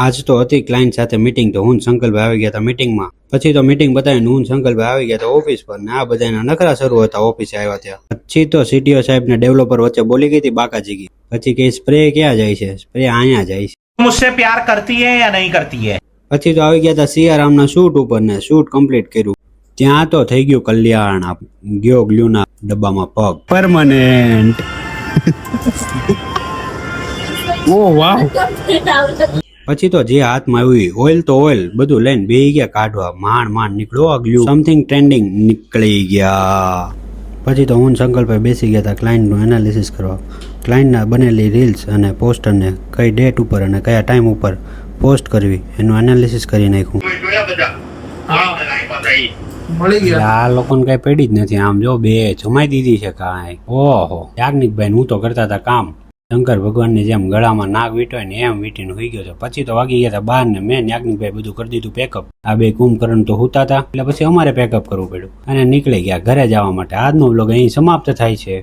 આજ તો હતી ક્લાયન્ટ સાથે મીટિંગ, તો હું શંકરભાઈ આવી ગયા હતા મીટિંગમાં. પછી તો મીટિંગ બતાવીને હું શંકરભાઈ આવી ગયા હતા ઓફિસ પર, ને આ બધાના નખરા શરૂ હતા ઓફિસે આવ્યા ત્યાં. પછી તો સીટીઓ સાહેબ ને ડેવલપર વચ્ચે બોલી ગઈ હતી બાકાજીકી. પછી કે સ્પ્રે ક્યાં જાય છે? સ્પ્રે અહીંયા જાય છે. मुझसे प्यार करती है या नहीं करती है? પછી તો આવી ગયા હતા સિયારામના શૂટ ઉપર ને શૂટ કમ્પ્લીટ કર્યું. ત્યાં તો થઈ ગયું કલ્યાણ. ગયો ગ્લુના ડબ્બામાં પગ પરમનેન્ટ. ઓ વાવ. પછી તો જે હાથમાં આવ્યું ઓઇલ તો ઓઇલ બધું લઈને બેહી ગયા કાઢવા. માંડ નીકળો ગ્લુ સમથિંગ ટ્રેન્ડિંગ નીકળી ગયા. પછી તો હું શંકરભાઈ બેસી ગયા હતા ક્લાયન્ટનું એનાલિસિસ કરવા. ક્લાયન્ટના બનેલી રીલ્સ અને પોસ્ટરને કઈ ડેટ ઉપર અને કયા ટાઈમ ઉપર પોસ્ટ કરવી એનું એનાલિસિસ કરી નાખ્યું. મળી ગયા. આ લોકોને કઈ પડી જ નથી. આમ જો બે જમાઈ દીધી છે કાંઈ. ઓહો યાજ્ઞિકભાઈ હું તો કરતા હતા કામ. શંકર ભગવાનની જેમ ગળામાં નાગ વીટોય ને એમ વીટીને હોઈ ગયો છે. પછી તો વાગી ગયા હતા 12 ને મેં યાજ્ઞિકભાઈ બધું કરી દીધું પેકઅપ. આ બે કુંભકરણ તો હુતા હતા એટલે પછી અમારે પેકઅપ કરવું પડ્યું અને નીકળી ગયા ઘરે જવા માટે. આજનો વ્લોગ અહીં સમાપ્ત થાય છે.